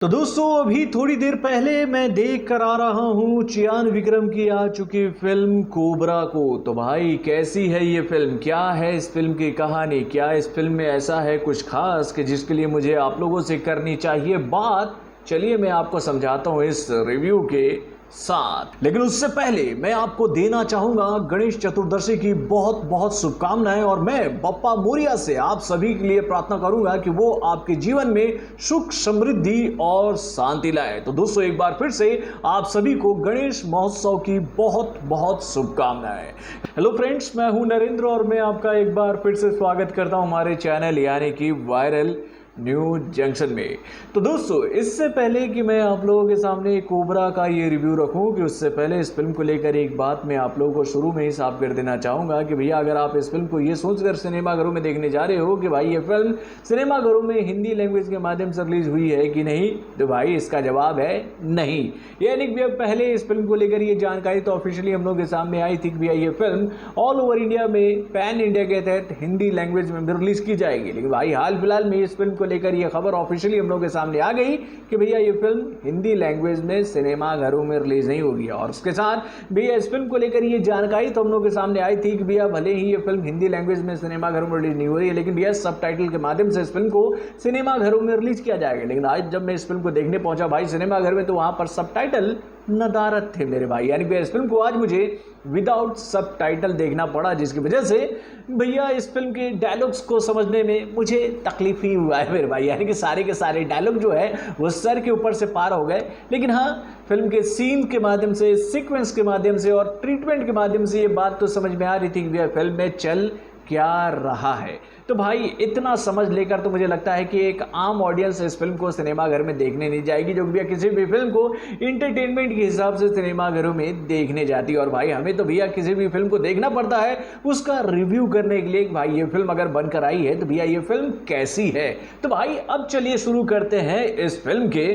तो दोस्तों अभी थोड़ी देर पहले मैं देख कर आ रहा हूँ चियान विक्रम की आ चुकी फिल्म कोबरा को। तो भाई कैसी है ये फिल्म, क्या है इस फिल्म की कहानी, क्या इस फिल्म में ऐसा है कुछ खास कि जिसके लिए मुझे आप लोगों से करनी चाहिए बात। चलिए मैं आपको समझाता हूँ इस रिव्यू के साथ। लेकिन उससे पहले मैं आपको देना चाहूंगा गणेश चतुर्दशी की बहुत बहुत शुभकामनाएं और मैं बप्पा मोरिया से आप सभी के लिए प्रार्थना करूंगा कि वो आपके जीवन में सुख समृद्धि और शांति लाए। तो दोस्तों एक बार फिर से आप सभी को गणेश महोत्सव की बहुत बहुत शुभकामनाएं। हेलो फ्रेंड्स, मैं हूं नरेंद्र और मैं आपका एक बार फिर से स्वागत करता हूं हमारे चैनल यानी कि वायरल न्यू जंक्शन में। तो दोस्तों इससे पहले कि मैं आप लोगों के सामने कोबरा का ये रिव्यू रखूं कि उससे पहले इस फिल्म को लेकर एक बात मैं आप लोगों को शुरू में ही साफ कर देना चाहूँगा कि भैया अगर आप इस फिल्म को ये सोचकर सिनेमाघरों में देखने जा रहे हो कि भाई ये फिल्म सिनेमाघरों में हिंदी लैंग्वेज के माध्यम से रिलीज हुई है कि नहीं, तो भाई इसका जवाब है नहीं। यानी कि भैया पहले इस फिल्म को लेकर ये जानकारी तो ऑफिशियली हम लोग के सामने आई थी कि भैया ये फिल्म ऑल ओवर इंडिया में पैन इंडिया के तहत हिंदी लैंग्वेज में भी रिलीज की जाएगी। लेकिन भाई हाल फिलहाल में इस फिल्म को लेकर यह खबर ऑफिशियली हम लोग के सामने आ गई कि भैया ये फिल्म हिंदी लैंग्वेज में सिनेमा घरों में रिलीज नहीं होगी। और उसके साथ भैया इस फिल्म को लेकर ये जानकारी तो हम लोग के सामने आई थी कि भैया भले ही ये फिल्म हिंदी लैंग्वेज में सिनेमा घरों में रिलीज नहीं हो रही है, लेकिन भैया सबटाइटल के माध्यम से इस फिल्म को सिनेमा घरों में रिलीज किया जाएगा। लेकिन आज जब मैं इस फिल्म को देखने पहुंचा भाई सिनेमा घर में, तो वहां पर सबटाइटल नदारत थे मेरे भाई। यानी कि इस फिल्म को आज मुझे विदाउट सबटाइटल देखना पड़ा, जिसकी वजह से भैया इस फिल्म के डायलॉग्स को समझने में मुझे तकलीफ ही हुआ है मेरे भाई। यानी कि सारे के सारे डायलॉग जो है वो सर के ऊपर से पार हो गए। लेकिन हाँ, फिल्म के सीन के माध्यम से, सीक्वेंस के माध्यम से और ट्रीटमेंट के माध्यम से ये बात तो समझ में आ रही थी कि भैया फिल्म में चल क्या रहा है। तो भाई इतना समझ लेकर तो मुझे लगता है कि एक आम ऑडियंस इस फिल्म को सिनेमा घर में देखने नहीं जाएगी, जो भैया किसी भी फिल्म को इंटरटेनमेंट के हिसाब से सिनेमा घरों में देखने जाती है। और भाई हमें तो भैया किसी भी फिल्म को देखना पड़ता है उसका रिव्यू करने के लिए। भाई ये फिल्म अगर बनकर आई है तो भैया ये फिल्म कैसी है। तो भाई अब चलिए शुरू करते हैं इस फिल्म के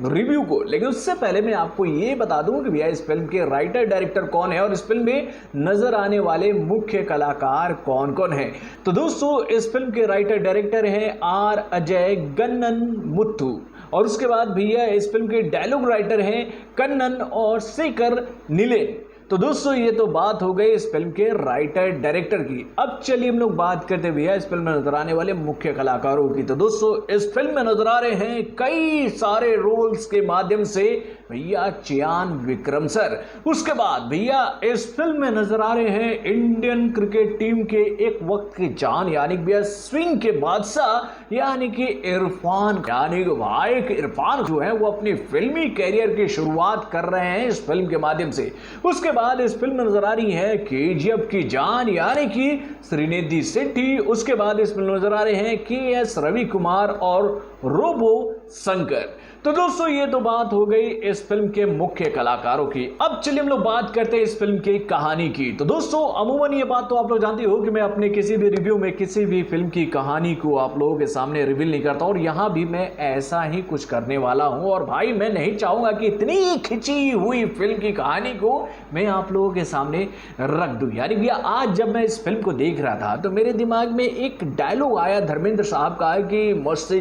रिव्यू को। लेकिन उससे पहले मैं आपको ये बता दूं कि भैया इस फिल्म के राइटर डायरेक्टर कौन है और इस फिल्म में नजर आने वाले मुख्य कलाकार कौन कौन है। तो दोस्तों इस फिल्म के राइटर डायरेक्टर हैं आर अजय गन्नन मुथु, और उसके बाद भैया इस फिल्म के डायलॉग राइटर हैं कन्नन और शेखर नीलेन। तो दोस्तों ये तो बात हो गई इस फिल्म के राइटर डायरेक्टर की। अब चलिए हम लोग बात करते भैया इस फिल्म में नजर आने वाले मुख्य कलाकारों की। तो दोस्तों इस फिल्म में नजर आ रहे हैं कई सारे रोल्स के माध्यम से भैया चियान विक्रम सर। उसके बाद भैया इस फिल्म में नजर आ रहे हैं इंडियन क्रिकेट टीम के एक वक्त की जान यानी कि भैया स्विंग के बादशाह यानी कि इरफान। यानी कि भाई इरफान जो है वो अपनी फिल्मी कैरियर की शुरुआत कर रहे हैं इस फिल्म के माध्यम से। उसके बाद इस फिल्म में नजर आ रही है केजीएफ की जान यानी कि श्रीनिधि शेट्टी। उसके बाद इस फिल्म में नजर आ रहे हैं के.एस. रवि कुमार और रोबो शंकर। तो दोस्तों ये तो बात हो गई इस फिल्म के मुख्य कलाकारों की। अब चलिए हम लोग बात करते हैं इस फिल्म की कहानी की। तो दोस्तों अमूमन ये बात तो आप लोग जानते हो कि मैं अपने किसी भी रिव्यू में किसी भी फिल्म की कहानी को आप लोगों के सामने रिवील नहीं करता, और यहां भी मैं ऐसा ही कुछ करने वाला हूं। और भाई मैं नहीं चाहूंगा कि इतनी खिंची हुई फिल्म की कहानी को मैं आप लोगों के सामने रख दूं। यानी भैया आज जब मैं इस फिल्म को देख रहा था तो मेरे दिमाग में एक डायलॉग आया धर्मेंद्र साहब का कि मुझसे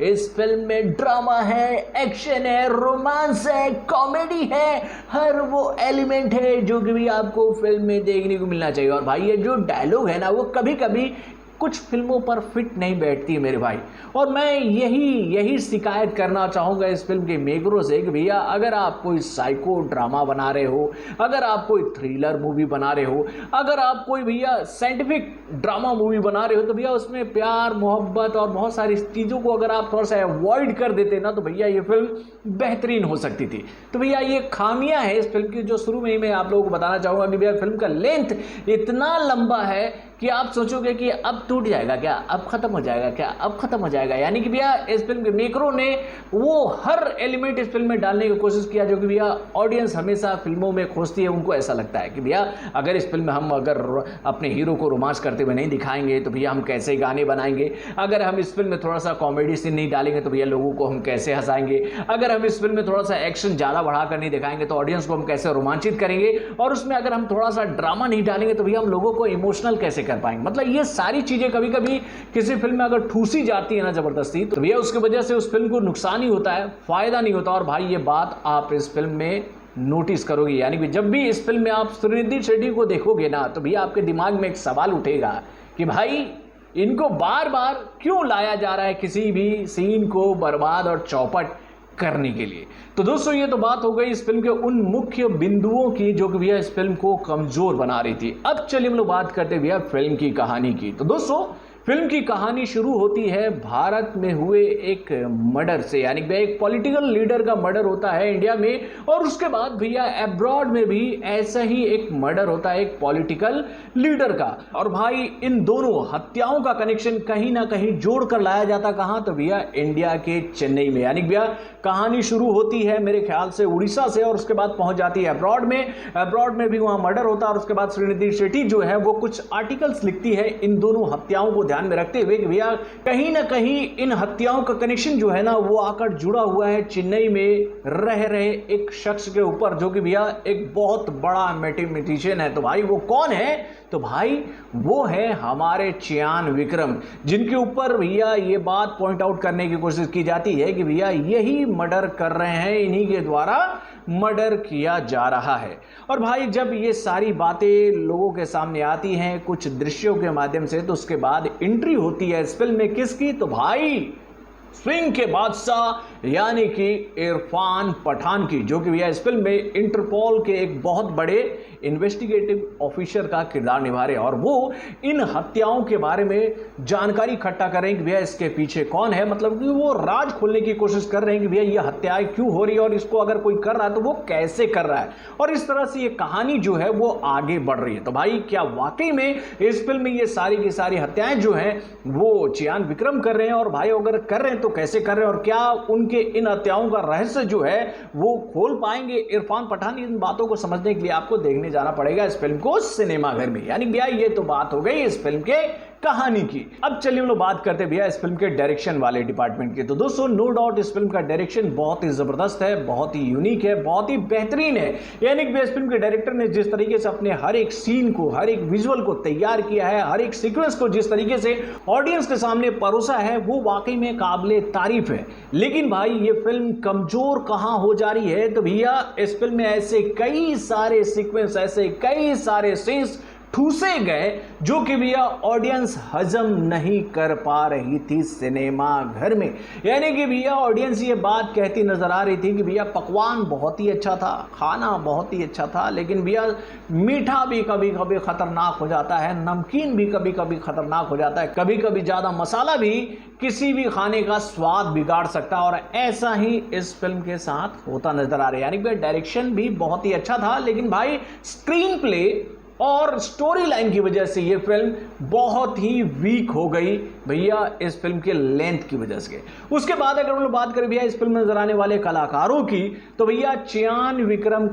इस फिल्म में ड्रामा है, एक्शन है, रोमांस है, कॉमेडी है, हर वो एलिमेंट है जो कि भी आपको फिल्म में देखने को मिलना चाहिए। और भाई ये जो डायलॉग है ना वो कभी कभी कुछ फिल्मों पर फिट नहीं बैठती है मेरे भाई। और मैं यही शिकायत करना चाहूँगा इस फिल्म के मेकरों से कि भैया अगर आप कोई साइको ड्रामा बना रहे हो, अगर आप कोई थ्रिलर मूवी बना रहे हो, अगर आप कोई भैया साइंटिफिक ड्रामा मूवी बना रहे हो, तो भैया उसमें प्यार मोहब्बत और बहुत सारी चीज़ों को अगर आप थोड़ा सा अवॉइड कर देते ना तो भैया ये फिल्म बेहतरीन हो सकती थी। तो भैया ये खामियां है इस फिल्म की जो शुरू में ही मैं आप लोगों को बताना चाहूँगा कि भैया फिल्म का लेंथ इतना लंबा है कि आप सोचोगे कि अब टूट जाएगा क्या, अब खत्म हो जाएगा क्या, अब खत्म हो जाएगा। यानी कि भैया इस फिल्म के मेकरों ने वो हर एलिमेंट इस फिल्म में डालने की कोशिश किया जो कि भैया ऑडियंस हमेशा फिल्मों में खोजती है। उनको ऐसा लगता है कि भैया अगर इस फिल्म में हम अगर अपने हीरो को रोमांस करते हुए नहीं दिखाएंगे तो भैया हम कैसे गाने बनाएंगे, अगर हम इस फिल्म में थोड़ा सा कॉमेडी सीन नहीं डालेंगे तो भैया लोगों को हम कैसे हंसाएंगे, अगर हम इस फिल्म में थोड़ा सा एक्शन ज़्यादा बढ़ाकर नहीं दिखाएंगे तो ऑडियंस को हम कैसे रोमांचित करेंगे, और उसमें अगर हम थोड़ा सा ड्रामा नहीं डालेंगे तो भैया हम लोगों को इमोशनल कैसे कर पाएंगे। मतलब ये सारी चीजें कभी कभी किसी फिल्म में अगर ठूसी जाती है ना जबरदस्ती, तो भैया उसकी वजह से उस फिल्म को नुकसान ही होता है, फायदा नहीं होता। और भाई ये बात आप इस फिल्म में नोटिस करोगे, यानी कि जब भी इस फिल्म में आप श्रीनिधि शेट्टी को देखोगे ना, तो भैया आपके दिमाग में एक सवाल उठेगा कि भाई इनको बार बार क्यों लाया जा रहा है किसी भी सीन को बर्बाद और चौपट करने के लिए। तो दोस्तों ये तो बात हो गई इस फिल्म के उन मुख्य बिंदुओं की जो कि भैया इस फिल्म को कमजोर बना रही थी। अब चलिए हम लोग बात करते हैं भैया फिल्म की कहानी की। तो दोस्तों फिल्म की कहानी शुरू होती है भारत में हुए एक मर्डर से, यानी कि एक पॉलिटिकल लीडर का मर्डर होता है इंडिया में, और उसके बाद भैया अब्रॉड में भी ऐसा ही एक मर्डर होता है एक पॉलिटिकल लीडर का। और भाई इन दोनों हत्याओं का कनेक्शन कहीं ना कहीं जोड़कर लाया जाता कहां, तो भैया इंडिया के चेन्नई में। यानी भैया कहानी शुरू होती है मेरे ख्याल से उड़ीसा से, और उसके बाद पहुंच जाती है अब्रॉड में। अब्रॉड में भी वहां मर्डर होता है, और उसके बाद श्रीनिधि शेट्टी जो है वो कुछ आर्टिकल्स लिखती है इन दोनों हत्याओं को ध्यान में रखते हुए कि भैया कहीं ना कहीं इन हत्याओं का कनेक्शन जो है ना वो आकर जुड़ा हुआ है चेन्नई में रह रहे एक शख्स के ऊपर, जो कि भैया एक बहुत बड़ा मैथमेटिशियन है। तो भाई वो कौन है, तो भाई वो है हमारे चियान विक्रम, जिनके ऊपर भैया ये बात पॉइंट आउट करने की कोशिश की जाती है कि भैया यही मर्डर कर रहे हैं, इन्हीं के द्वारा मर्डर किया जा रहा है। और भाई जब ये सारी बातें लोगों के सामने आती हैं कुछ दृश्यों के माध्यम से, तो उसके बाद एंट्री होती है इस फिल्म में किसकी, तो भाई स्विंग के बादशाह यानी कि इरफान पठान की, जो कि भैया इस फिल्म में इंटरपोल के एक बहुत बड़े इन्वेस्टिगेटिव ऑफिसर का किरदार निभा रहे हैं। और वो इन हत्याओं के बारे में जानकारी इकट्ठा कर रहे हैं कि भैया इसके पीछे कौन है, मतलब कि वो राज खोलने की कोशिश कर रहे हैं कि भैया ये हत्याएं क्यों हो रही है और इसको अगर कोई कर रहा है तो वो कैसे कर रहा है। और इस तरह से ये कहानी जो है वो आगे बढ़ रही है। तो भाई क्या वाकई में इस फिल्म में ये सारी की सारी हत्याएं जो हैं वो चियान विक्रम कर रहे हैं, और भाई अगर कर रहे हैं तो कैसे कर रहे हैं, और क्या उनके इन हत्याओं का रहस्य जो है वो खोल पाएंगे इरफान पठान। इन बातों को समझने के लिए आपको देखने जाना पड़ेगा इस फिल्म को सिनेमाघर में। यानी भैया ये तो बात हो गई इस फिल्म के कहानी की। अब चलिए हम लोग बात करते हैं भैया इस फिल्म के डायरेक्शन वाले डिपार्टमेंट की। तो दोस्तों नो डाउट इस फिल्म का डायरेक्शन बहुत ही जबरदस्त है, बहुत ही यूनिक है, बहुत ही बेहतरीन है। यानी कि इस फिल्म के डायरेक्टर ने जिस तरीके से अपने हर एक सीन को, हर एक विजुअल को तैयार किया है, हर एक सीक्वेंस को जिस तरीके से ऑडियंस के सामने परोसा है, वो वाकई में काबिले तारीफ है। लेकिन भाई ये फिल्म कमजोर कहां हो जा रही है, तो भैया इस फिल्म में ऐसे कई सारे सीक्वेंस, ऐसे कई सारे सीन्स ठूसे गए जो कि भैया ऑडियंस हजम नहीं कर पा रही थी सिनेमा घर में। यानी कि भैया ऑडियंस ये बात कहती नजर आ रही थी कि भैया पकवान बहुत ही अच्छा था, खाना बहुत ही अच्छा था, लेकिन भैया मीठा भी कभी कभी खतरनाक हो जाता है, नमकीन भी कभी कभी खतरनाक हो जाता है, कभी कभी ज्यादा मसाला भी किसी भी खाने का स्वाद बिगाड़ सकता है। और ऐसा ही इस फिल्म के साथ होता नजर आ रहा है। यानी कि डायरेक्शन भी बहुत ही अच्छा था, लेकिन भाई स्क्रीन प्ले और स्टोरी लाइन की वजह से ये फिल्म बहुत ही वीक हो गई भैया इस फिल्म के लेंथ की वजह से। उसके बाद अगर हम लोग बात करें भैया इस फिल्म में नजर आने वाले कलाकारों की, तो भैया चियान विक्रम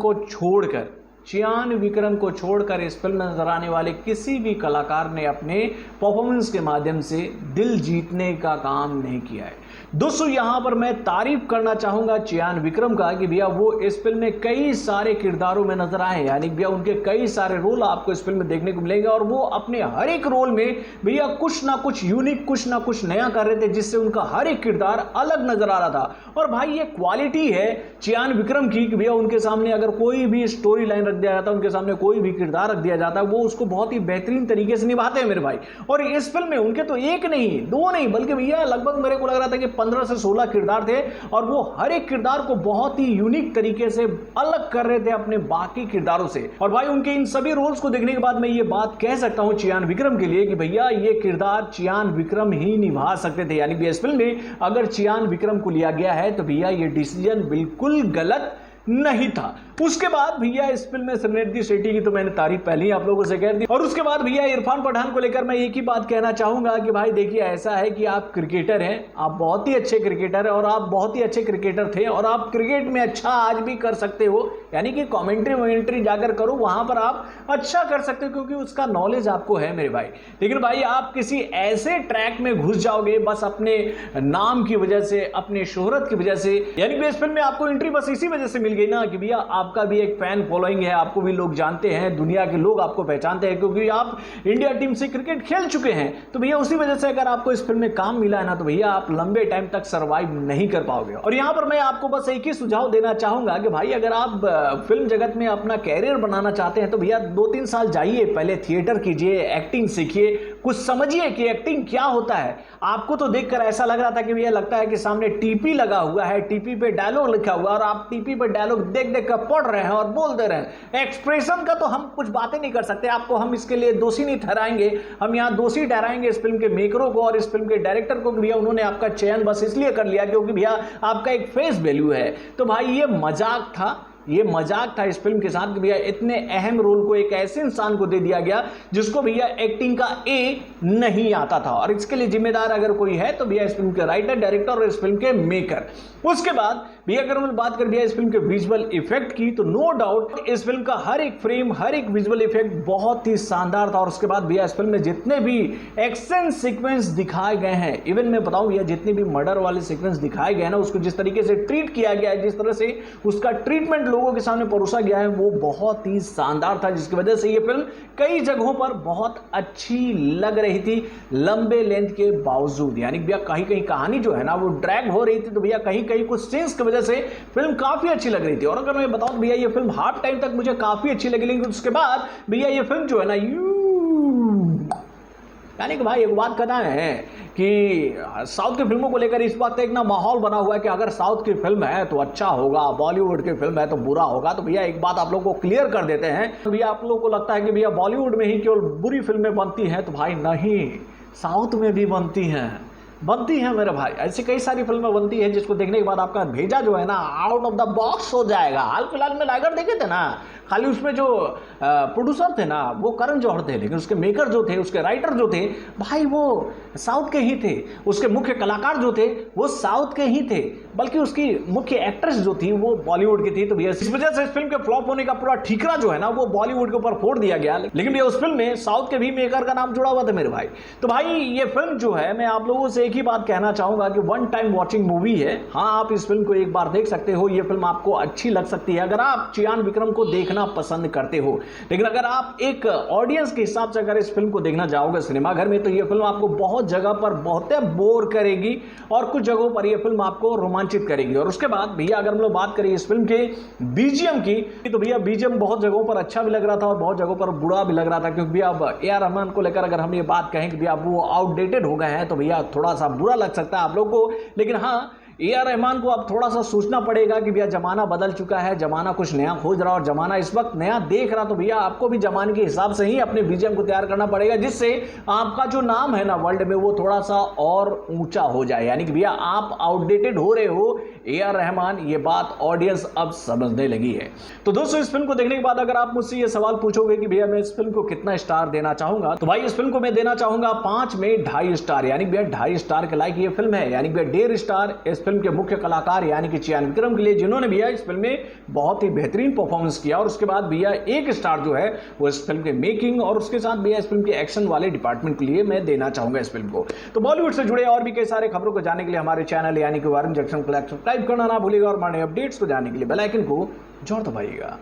को छोड़कर इस फिल्म में नजर आने वाले किसी भी कलाकार ने अपने परफॉर्मेंस के माध्यम से दिल जीतने का काम नहीं किया है। दोस्तों यहां पर मैं तारीफ करना चाहूंगा चियान विक्रम का कि भैया वो इस फिल्म में कई सारे किरदारों में नजर आए, यानी भैया उनके कई सारे रोल आपको इस फिल्म में देखने को मिलेंगे, और वो अपने हर एक रोल में भैया कुछ ना कुछ यूनिक, कुछ ना कुछ नया कर रहे थे, जिससे उनका हर एक किरदार अलग नजर आ रहा था। और भाई ये क्वालिटी है चियान विक्रम की कि भैया उनके सामने अगर कोई भी स्टोरी लाइन रख दिया जाता है, उनके सामने कोई भी किरदार रख दिया जाता है, वो उसको बहुत ही बेहतरीन तरीके से निभाते हैं मेरे भाई। और इस फिल्म में उनके तो एक नहीं, दो नहीं, बल्कि भैया लगभग मेरे को लग रहा था कि 15 से 16 किरदार थे, और वो हर एक किरदार को बहुत ही यूनिक तरीके से अलग कर रहे थे अपने बाकी किरदारों से। और भाई उनके इन सभी रोल्स को देखने के बाद मैं ये बात कह सकता हूं चियान विक्रम के लिए कि भैया ये किरदार चियान विक्रम ही निभा सकते थे। यानी कि इस फिल्म में अगर चियान विक्रम को लिया गया है तो भैया ये डिसीजन बिल्कुल गलत नहीं था। उसके बाद भैया इस फिल्म में श्रीनिधि शेट्टी की तो मैंने तारीफ पहले ही आप लोगों से कह दी। और उसके बाद भैया इरफान पठान को लेकर मैं एक ही बात कहना चाहूंगा कि भाई देखिए ऐसा है कि आप क्रिकेटर हैं, आप बहुत ही अच्छे क्रिकेटर हैं, और आप बहुत ही अच्छे क्रिकेटर थे, और आप क्रिकेट में अच्छा आज भी कर सकते हो। यानी कि कॉमेंट्री जाकर करो, वहां पर आप अच्छा कर सकते हो क्योंकि उसका नॉलेज आपको है मेरे भाई। लेकिन भाई आप किसी ऐसे ट्रैक में घुस जाओगे बस अपने नाम की वजह से, अपने शोहरत की वजह से। यानी कि इस फिल्म में आपको एंट्री बस इसी वजह से मिल गई ना कि भैया आपका भी एक फैन फॉलोइंग है, आपको भी लोग जानते हैं, दुनिया के लोग आपको पहचानते हैं क्योंकि आप इंडिया टीम से क्रिकेट खेल चुके हैं। तो भैया उसी वजह से अगर आपको इस फिल्म में काम मिला है ना, तो भैया आप लंबे टाइम तक सर्वाइव नहीं कर पाओगे। और यहां पर मैं आपको बस एक ही सुझाव देना चाहूंगा कि भाई अगर आप फिल्म जगत में अपना कैरियर बनाना चाहते हैं तो भैया 2-3 साल जाइए, पहले थिएटर कीजिए, एक्टिंग सीखिए, कुछ समझिए कि एक्टिंग क्या होता है। आपको तो देखकर ऐसा लग रहा था कि भैया लगता है कि सामने टीपी लगा हुआ है, टीपी पे डायलॉग लिखा हुआ है और आप टीपी पे डायलॉग देख देख कर पढ़ रहे हैं और बोल दे रहे हैं। एक्सप्रेशन का तो हम कुछ बातें नहीं कर सकते, आपको हम इसके लिए दोषी नहीं ठहराएंगे, हम यहां दोषी ठहराएंगे इस फिल्म के मेकरों को और इस फिल्म के डायरेक्टर को। भैया उन्होंने आपका चयन बस इसलिए कर लिया क्योंकि भैया आपका एक फेस वैल्यू है। तो भाई ये मजाक था, ये मजाक था इस फिल्म के साथ कि भैया इतने अहम रोल को एक ऐसे इंसान को दे दिया गया जिसको भैया एक्टिंग का ए नहीं आता था। और इसके लिए जिम्मेदार अगर कोई है तो भैया इस फिल्म के राइटर, डायरेक्टर और इस फिल्म के मेकर। उसके बाद भैया अगर हम बात करें भैया इस फिल्म के विजुअल इफेक्ट की, तो नो डाउट इस फिल्म का हर एक फ्रेम, हर एक विजुअल इफेक्ट बहुत ही शानदार था। और उसके बाद भैया इस फिल्म में जितने भी एक्शन सीक्वेंस दिखाए गए हैं, इवन मैं बताऊं भैया जितने भी मर्डर वाले सीक्वेंस दिखाए गए हैं ना, उसको जिस तरीके से ट्रीट किया गया है, जिस तरह से उसका ट्रीटमेंट लोगों के सामने परोसा गया है, वो बहुत ही शानदार था, जिसकी वजह से ये फिल्म कई जगहों पर बहुत अच्छी लग रही थी लंबे लेंथ के बावजूद। यानी भैया कहीं कहीं कहानी जो है ना वो ड्रैग हो रही थी, तो भैया कहीं कहीं कुछ सीन्स की वजह से फिल्म काफी अच्छी लग रही थी। और अगर मैं बताऊं भैया ये फिल्म हाफ टाइम तक मुझे काफी अच्छी लगी, लेकिन उसके बाद भैया ये फिल्म जो है ना यानी कि भाई एक बात कहना है कि साउथ की फिल्मों को लेकर इस बात का एक ना माहौल बना हुआ है कि अगर साउथ की फिल्म है तो अच्छा होगा, बॉलीवुड की फिल्म है तो बुरा होगा। तो भैया एक बात आप लोगों को क्लियर कर देते हैं, तो भैया आप लोगों को लगता है कि भैया बॉलीवुड में ही केवल बुरी फिल्में बनती हैं, तो भाई नहीं, साउथ में भी बनती हैं मेरे भाई। ऐसी कई सारी फिल्में बनती है जिसको देखने के बाद आपका भेजा जो है ना आउट ऑफ द बॉक्स हो जाएगा। हाल फिलहाल में लाइगर देखे थे ना, खाली उसमें जो प्रोड्यूसर थे ना वो करण जौहर थे, लेकिन उसके मेकर जो थे, उसके राइटर जो थे भाई वो साउथ के ही थे, उसके मुख्य कलाकार जो थे वो साउथ के ही थे, बल्कि उसकी मुख्य एक्ट्रेस जो थी वो बॉलीवुड की थी। तो भैया इस वजह से इस फिल्म के फ्लॉप होने का पूरा ठीकरा जो है ना वो बॉलीवुड के ऊपर फोड़ दिया गया। लेकिन भैया उस फिल्म में साउथ के भी मेकर का नाम जुड़ा हुआ था मेरे भाई। तो भाई ये फिल्म जो है, मैं आप लोगों से एक ही बात कहना चाहूंगा कि वन टाइम वॉचिंग मूवी है। हाँ, आप इस फिल्म को एक बार देख सकते हो, ये फिल्म आपको अच्छी लग सकती है अगर आप चियान विक्रम को देखना पसंद करते हो। लेकिन अगर आप एक ऑडियंस के हिसाब से अगर इस फिल्म को देखना जाओगे सिनेमाघर में, तो ये फिल्म आपको बहुत जगह पर बहुत बोर करेगी और कुछ जगहों पर यह फिल्म आपको रोमांचित करेगी। और उसके बाद भैया अगर हम लोग बात करें इस फिल्म के बीजीएम की, तो भैया बीजीएम बहुत जगहों पर अच्छा भी लग रहा था और बहुत जगहों पर बुरा भी लग रहा था, क्योंकि भैया अब ए आर रहमान को लेकर अगर हम ये बात कहें कि भैया वो आउटडेटेड हो गए हैं, तो भैया थोड़ा सा बुरा लग सकता है आप लोग को। लेकिन हाँ, ए आर रहमान को अब थोड़ा सा सोचना पड़ेगा कि भैया जमाना बदल चुका है, जमाना कुछ नया खोज रहा और जमाना इस वक्त नया देख रहा। तो भैया आपको भी जमाने के हिसाब से ही अपने बीजीएम को तैयार करना पड़ेगा, जिससे आपका जो नाम है ना वर्ल्ड में वो थोड़ा सा और ऊंचा हो जाए। यानी कि भैया आप आउटडेटेड हो रहे हो ए आर रहमान, ये बात ऑडियंस अब समझने लगी है। तो दोस्तों इस फिल्म को देखने के बाद अगर आप मुझसे ये सवाल पूछोगे कि भैया मैं इस फिल्म को कितना स्टार देना चाहूंगा, तो भाई इस फिल्म को मैं देना चाहूंगा 5 में 2.5 स्टार। यानी भैया 2.5 स्टार के लायक ये फिल्म है। यानी भैया 1.5 स्टार इस फिल्म के मुख्य कलाकार यानी कि चियान विक्रम के लिए, जिन्होंने भैया इस फिल्म में बहुत ही बेहतरीन परफॉर्मेंस किया। और उसके बाद भैया 1 स्टार जो है वो इस फिल्म के मेकिंग और उसके साथ भैया इस फिल्म के एक्शन वाले डिपार्टमेंट के लिए मैं देना चाहूंगा इस फिल्म को। तो बॉलीवुड से जुड़े और भी कई सारे खबरों को जानने के लिए हमारे चैनल यानी कि वारुण जंक्शन को सब्सक्राइब करना ना भूलिएगा और हमारे अपडेट्स को जानने के लिए बेल आइकन को जरूर दबाइएगा।